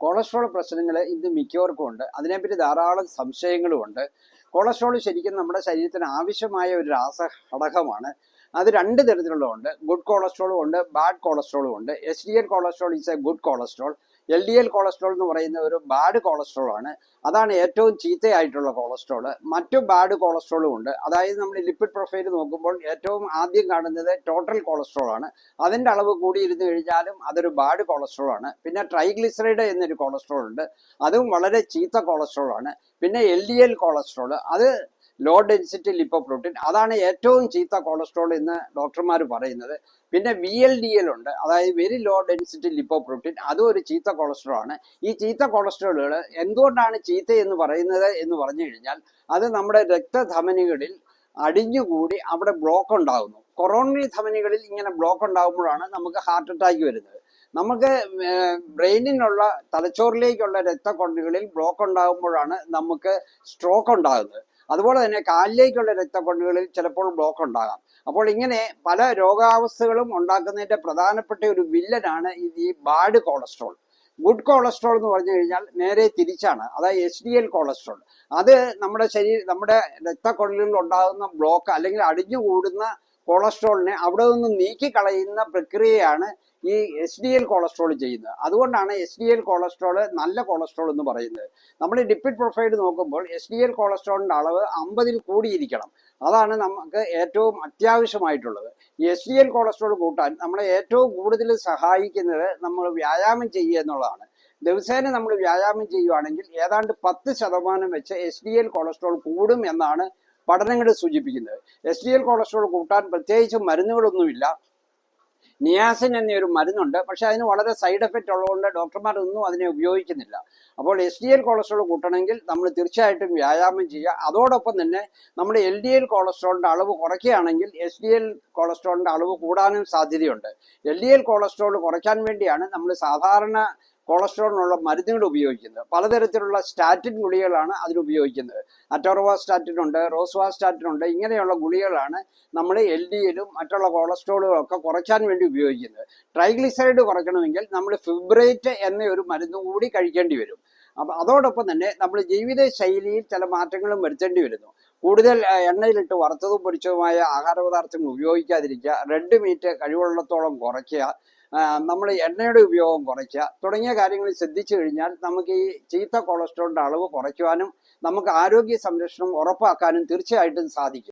Cholesterol പ്രശ്നങ്ങൾ ഇന്ന് മിക്കവർക്കും ഉണ്ട്. അതിനെപ്പറ്റി ധാരാളം സംശയങ്ങളുമുണ്ട്. കൊളസ്ട്രോൾ ശരിക്കും നമ്മുടെ ശരീരത്തിന് ആവശ്യമായ ഒരു രാസഘടകമാണ്. അത് രണ്ട് തരത്തിലുള്ളതുണ്ട്. ഗുഡ് കൊളസ്ട്രോളും ഉണ്ട്, ബാഡ് കൊളസ്ട്രോളും ഉണ്ട്. HDL cholesterol is A good cholesterol. LDL cholesterol എന്ന് പറയുന്ന ഒരു ബാഡ് കൊളസ്ട്രോൾ ആണ്. അതാണ് ഏറ്റവും ചീത്തയായിട്ടുള്ള കൊളസ്ട്രോൾ. മറ്റു ബാഡ് കൊളസ്ട്രോളും ഉണ്ട്. അതായത് നമ്മൾ ലിപ്പിഡ് പ്രൊഫൈൽ നോക്കുമ്പോൾ ഏറ്റവും ആദ്യം കാണുന്നത് ടോട്ടൽ കൊളസ്ട്രോൾ ആണ്. അതിന്റെ അളവ് കൂടിയിരുന്നു കഴിഞ്ഞാലും അതൊരു ബാഡ് കൊളസ്ട്രോൾ ആണ്. പിന്നെ ട്രൈഗ്ലിസറൈഡ് എന്നൊരു കൊളസ്ട്രോൾ ഉണ്ട്. അതും വളരെ ചീത്ത കൊളസ്ട്രോൾ ആണ്. പിന്നെ LDL കൊളസ്ട്രോൾ, അത് ലോ ഡെൻസിറ്റി ലിപ്പോപ്രോട്ടീൻ, അതാണ് ഏറ്റവും ചീത്ത കൊളസ്ട്രോൾ എന്ന് ഡോക്ടർമാർ പറയുന്നത്. പിന്നെ VLDL ഉണ്ട്, അതായത് വെരി ലോ ഡെൻസിറ്റി ലിപ്പോപ്രോട്ടീൻ, അതും ഒരു ചീത്ത കൊളസ്ട്രോൾ ആണ്. ഈ ചീത്ത കൊളസ്ട്രോളുകൾ എന്തുകൊണ്ടാണ് ചീത്ത എന്ന് പറയുന്നത് എന്ന് പറഞ്ഞു കഴിഞ്ഞാൽ അത് നമ്മുടെ രക്തധമനികളിൽ അടിഞ്ഞുകൂടി അവിടെ ബ്ലോക്ക് ഉണ്ടാകുന്നു. കൊറോണറി ധമനികളിൽ ഇങ്ങനെ ബ്ലോക്ക് ഉണ്ടാകുമ്പോഴാണ് നമുക്ക് ഹാർട്ട് അറ്റാക്ക് വരുന്നത്. നമുക്ക് ബ്രെയിനിനുള്ള തലച്ചോറിലേക്കുള്ള രക്തക്കൊള്ളികളിൽ ബ്ലോക്ക് ഉണ്ടാകുമ്പോഴാണ് നമുക്ക് സ്ട്രോക്ക് ഉണ്ടാകുന്നത്. അതുപോലെ തന്നെ കാലിലേക്കുള്ള രക്തക്കൊള്ളികളിൽ ചിലപ്പോൾ ബ്ലോക്ക് ഉണ്ടാകാം. അപ്പോൾ ഇങ്ങനെ പല രോഗാവസ്ഥകളും ഉണ്ടാക്കുന്നതിന്റെ പ്രധാനപ്പെട്ട ഒരു വില്ലനാണ് ഈ ബാഡ് കൊളസ്ട്രോൾ. ഗുഡ് കൊളസ്ട്രോൾ എന്ന് പറഞ്ഞു കഴിഞ്ഞാൽ നേരെ തിരിച്ചാണ്. അതായത് HDL കൊളസ്ട്രോൾ, അത് നമ്മുടെ രക്തക്കൊള്ളികളിൽ ഉണ്ടാകുന്ന ബ്ലോക്ക് അല്ലെങ്കിൽ അടിഞ്ഞുകൂടുന്ന കൊളസ്ട്രോളിനെ അവിടെ നിന്ന് നീക്കിക്കളയുന്ന പ്രക്രിയയാണ് ഈ HDL കൊളസ്ട്രോൾ ചെയ്യുന്നത്. അതുകൊണ്ടാണ് HDL കൊളസ്ട്രോൾ നല്ല കൊളസ്ട്രോൾ എന്ന് പറയുന്നത്. നമ്മൾ ലിപ്പിഡ് പ്രൊഫൈൽ നോക്കുമ്പോൾ HDL കൊളസ്ട്രോളിന്റെ അളവ് 50-ൽ കൂടിയിരിക്കണം. അതാണ് നമുക്ക് ഏറ്റവും അത്യാവശ്യമായിട്ടുള്ളത്. ഈ HDL കൊളസ്ട്രോൾ കൂട്ടാൻ നമ്മളെ ഏറ്റവും കൂടുതൽ സഹായിക്കുന്നത് നമ്മൾ വ്യായാമം ചെയ്യുക എന്നുള്ളതാണ്. ദിവസേന നമ്മൾ വ്യായാമം ചെയ്യുവാണെങ്കിൽ ഏതാണ്ട് 10% വെച്ച് HDL കൊളസ്ട്രോൾ കൂടും എന്നാണ് പഠനങ്ങൾ സൂചിപ്പിക്കുന്നത്. HDL കൊളസ്ട്രോൾ കൂട്ടാൻ പ്രത്യേകിച്ച് മരുന്നുകളൊന്നുമില്ല. നിയാസിൻ എന്നൊരു മരുന്നുണ്ട്, പക്ഷെ അതിന് വളരെ സൈഡ് എഫക്റ്റ് ഉള്ളതുകൊണ്ട് ഡോക്ടർമാരൊന്നും അതിനെ ഉപയോഗിക്കുന്നില്ല. അപ്പോൾ HDL കൊളസ്ട്രോൾ കൂട്ടണമെങ്കിൽ നമ്മൾ തീർച്ചയായിട്ടും വ്യായാമം ചെയ്യുക. അതോടൊപ്പം തന്നെ നമ്മൾ LDL കൊളസ്ട്രോളിന്റെ അളവ് കുറയ്ക്കുകയാണെങ്കിൽ HDL കൊളസ്ട്രോളിന്റെ അളവ് കൂടാനും സാധ്യതയുണ്ട്. LDL കൊളസ്ട്രോൾ കുറയ്ക്കാൻ വേണ്ടിയാണ് നമ്മൾ സാധാരണ കൊളസ്ട്രോളിനുള്ള മരുന്നുകൾ ഉപയോഗിക്കുന്നത്. പലതരത്തിലുള്ള സ്റ്റാറ്റിൻ ഗുളികകളാണ് അതിനുപയോഗിക്കുന്നത്. അറ്റോർവാസ്റ്റാറ്റിൻ ഉണ്ട്, റോസ്വാസ്റ്റാറ്റിൻ ഉണ്ട്. ഇങ്ങനെയുള്ള ഗുളികകളാണ് നമ്മൾ LDLും മറ്റുള്ള കൊളസ്ട്രോളുകളൊക്കെ കുറയ്ക്കാൻ വേണ്ടി ഉപയോഗിക്കുന്നത്. ട്രൈഗ്ലിസറൈഡ് കുറയ്ക്കണമെങ്കിൽ നമ്മൾ ഫിബ്രേറ്റ് എന്ന ഒരു മരുന്ന് കൂടി കഴിക്കേണ്ടി വരും. അപ്പം അതോടൊപ്പം തന്നെ നമ്മൾ ജീവിത ശൈലിയിൽ ചില മാറ്റങ്ങളും വരുത്തേണ്ടി വരുന്നു. കൂടുതൽ എണ്ണയിലിട്ട് വറുത്തതും പൊരിച്ചതുമായ ആഹാരപദാർത്ഥങ്ങൾ ഉപയോഗിക്കാതിരിക്കുക, റെഡ് മീറ്റ് കഴിവുള്ളത്തോളം കുറയ്ക്കുക, നമ്മൾ എണ്ണയുടെ ഉപയോഗം കുറയ്ക്കുക തുടങ്ങിയ കാര്യങ്ങൾ ശ്രദ്ധിച്ചു കഴിഞ്ഞാൽ നമുക്ക് ഈ ചീത്ത കൊളസ്ട്രോളിന്റെ അളവ് കുറയ്ക്കുവാനും നമുക്ക് ആരോഗ്യ സംരക്ഷണം ഉറപ്പാക്കാനും തീർച്ചയായിട്ടും സാധിക്കും.